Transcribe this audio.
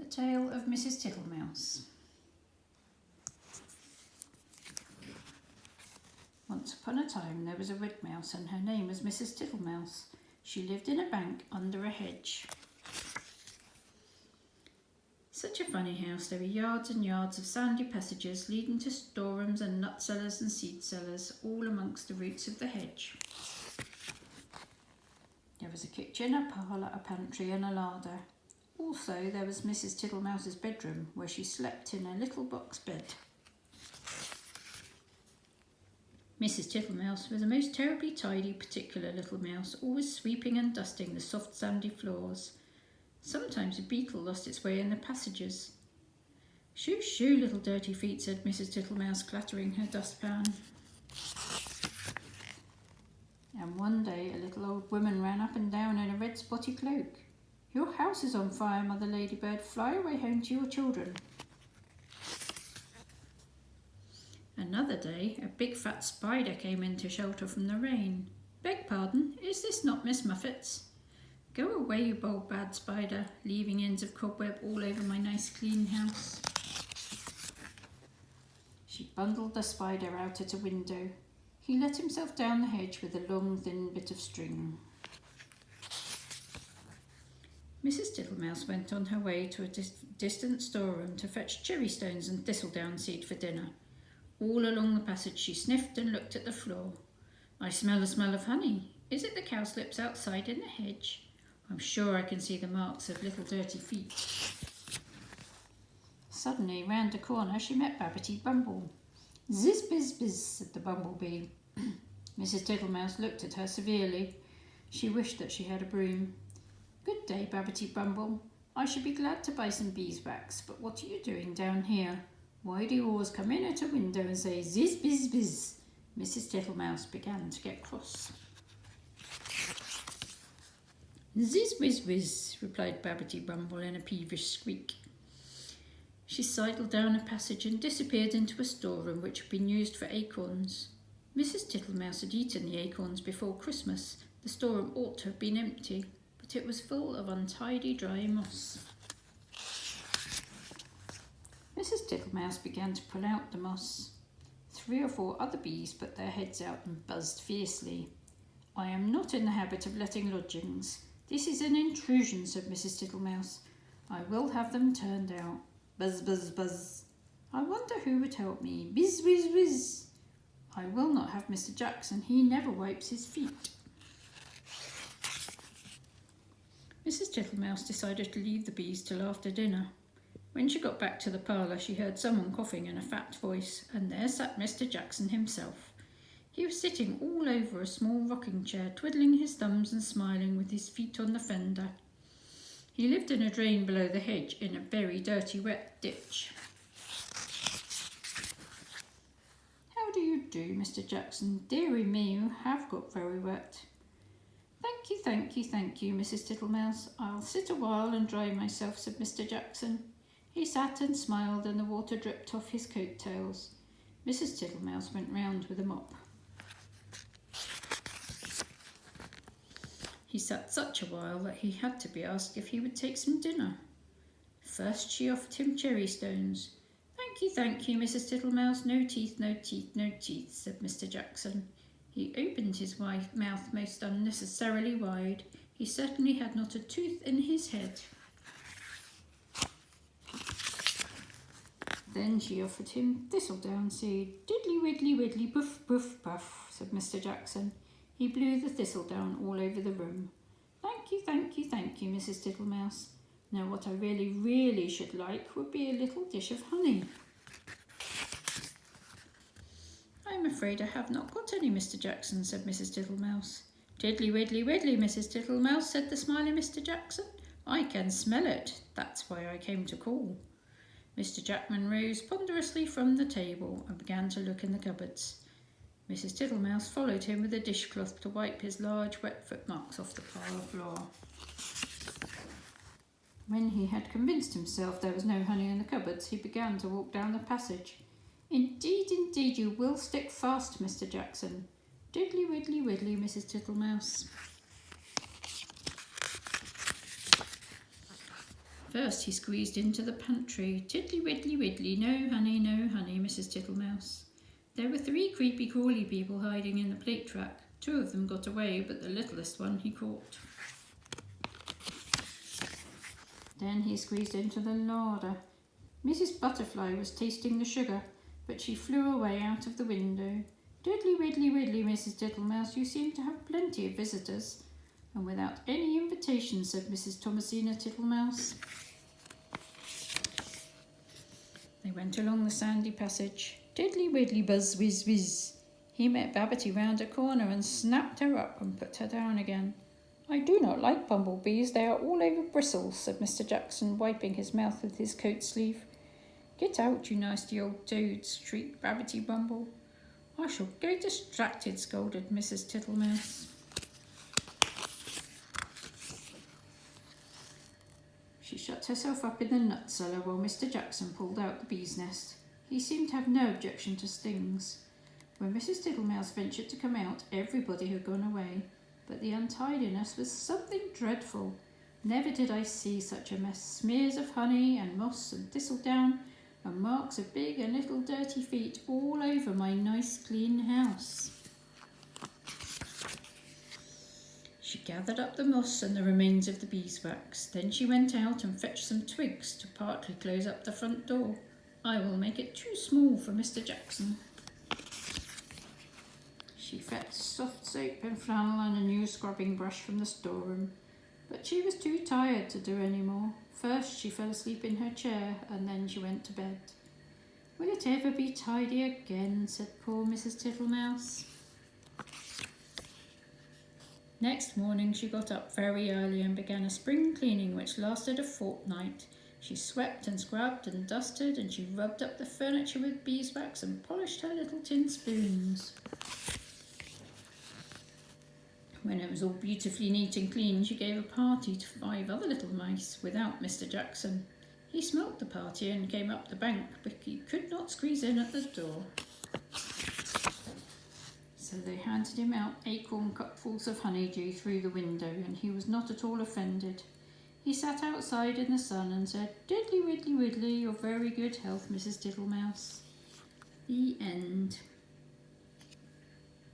tale of Mrs. Tittlemouse. Once upon a time there was a red mouse, and her name was Mrs. Tittlemouse. She lived in a bank under a hedge. Such a funny house. There were yards and yards of sandy passages leading to storerooms and nut cellars and seed cellars, all amongst the roots of the hedge. There was a kitchen, a parlour, a pantry and a larder. Also there was Mrs. Tittlemouse's bedroom, where she slept in a little box bed. Mrs. Tittlemouse was a most terribly tidy, particular little mouse, always sweeping and dusting the soft sandy floors. Sometimes a beetle lost its way in the passages. "Shoo, shoo, little dirty feet," said Mrs. Tittlemouse, clattering her dustpan. And one day a little old woman ran up and down in a red spotty cloak. "Your house is on fire, Mother Ladybird. Fly away home to your children." Another day a big fat spider came in to shelter from the rain. "Beg pardon, is this not Miss Muffet's?" "Go away, you bold bad spider, leaving ends of cobweb all over my nice clean house." She bundled the spider out at a window. He let himself down the hedge with a long thin bit of string. Mrs. Tittlemouse went on her way to a distant storeroom to fetch cherry stones and thistledown seed for dinner. All along the passage she sniffed and looked at the floor. "I smell a smell of honey. Is it the cowslips outside in the hedge? I'm sure I can see the marks of little dirty feet." Suddenly, round a corner, she met Babbitty Bumble. "Ziz, biz, biz," said the bumblebee. Mrs. Tittlemouse looked at her severely. She wished that she had a broom. "Good day, Babbitty Bumble. I should be glad to buy some beeswax, but what are you doing down here? Why do you always come in at a window and say ziz, biz, biz?" Mrs. Tittlemouse began to get cross. "Ziz, whiz, whiz," replied Babbitty Bumble in a peevish squeak. She sidled down a passage and disappeared into a storeroom which had been used for acorns. Mrs. Tittlemouse had eaten the acorns before Christmas. The storeroom ought to have been empty, but it was full of untidy dry moss. Mrs. Tittlemouse began to pull out the moss. 3 or 4 other bees put their heads out and buzzed fiercely. "I am not in the habit of letting lodgings. This is an intrusion," said Mrs. Tittlemouse. "I will have them turned out." Buzz, buzz, buzz. "I wonder who would help me." Bizz, whiz, whiz. "I will not have Mr. Jackson. He never wipes his feet." Mrs. Tittlemouse decided to leave the bees till after dinner. When she got back to the parlour, she heard someone coughing in a fat voice, and there sat Mr. Jackson himself. He was sitting all over a small rocking chair, twiddling his thumbs and smiling with his feet on the fender. He lived in a drain below the hedge in a very dirty wet ditch. "How do you do, Mr. Jackson? Dearie me, you have got very wet." "Thank you, thank you, thank you, Mrs. Tittlemouse. I'll sit a while and dry myself," said Mr. Jackson. He sat and smiled, and the water dripped off his coat tails. Mrs. Tittlemouse went round with a mop. He sat such a while that he had to be asked if he would take some dinner. First she offered him cherry stones. Thank you, Mrs. Tittlemouse. No teeth, no teeth, no teeth," said Mr. Jackson. He opened his mouth most unnecessarily wide. He certainly had not a tooth in his head. Then she offered him thistledown seed. "Diddly widdly widdly poof poof puff," said Mr. Jackson. He blew the thistledown all over the room. Thank you, Mrs. Tittlemouse. Now what I really, really should like would be a little dish of honey." "I'm afraid I have not got any, Mr. Jackson," said Mrs. Tittlemouse. "Diddly widdly widdly, Mrs. Tittlemouse," said the smiling Mr. Jackson. "I can smell it. That's why I came to call." Mr. Jackman rose ponderously from the table and began to look in the cupboards. Mrs. Tittlemouse followed him with a dishcloth to wipe his large wet footmarks off the parlour floor. When he had convinced himself there was no honey in the cupboards, he began to walk down the passage. Indeed, you will stick fast, Mr. Jackson." Diddly widdly widdly, Mrs. Tittlemouse. First he squeezed into the pantry. Tiddly widdly widdly, no honey, Mrs. Tittlemouse. There were 3 creepy crawly people hiding in the plate rack. 2 of them got away, but the littlest one he caught. Then he squeezed into the larder. Mrs. Butterfly was tasting the sugar, but she flew away out of the window. Diddly widdly widdly, Mrs. Tittlemouse, you seem to have plenty of visitors. And without any invitation, said Mrs. Thomasina Tittlemouse. They went along the sandy passage. Diddly widdly buzz whiz whiz. He met Babbitty round a corner and snapped her up and put her down again. I do not like bumblebees, they are all over bristles, said Mr. Jackson, wiping his mouth with his coat sleeve. Get out, you nasty old toads, shrieked Babbitty Bumble. I shall go distracted, scolded Mrs. Tittlemouse. She shut herself up in the nut cellar while Mr. Jackson pulled out the bee's nest. He seemed to have no objection to stings. When Mrs. Tittlemouse ventured to come out, everybody had gone away, but the untidiness was something dreadful. Never did I see such a mess. Smears of honey and moss and thistledown, and marks of big and little dirty feet all over my nice clean house. She gathered up the moss and the remains of the beeswax. Then she went out and fetched some twigs to partly close up the front door. I will make it too small for Mr. Jackson. She fetched soft soap and flannel and a new scrubbing brush from the storeroom, but she was too tired to do any more. First she fell asleep in her chair, and then she went to bed. Will it ever be tidy again? Said poor Mrs. Tittlemouse. Next morning she got up very early and began a spring cleaning which lasted a fortnight. She swept and scrubbed and dusted, and she rubbed up the furniture with beeswax and polished her little tin spoons. When it was all beautifully neat and clean, she gave a party to 5 other little mice without Mr. Jackson. He smelt the party and came up the bank, but he could not squeeze in at the door. So they handed him out acorn cupfuls of honeydew through the window, and he was not at all offended. He sat outside in the sun and said, Diddly widdly widdly, your very good health, Mrs. Tittlemouse. The end.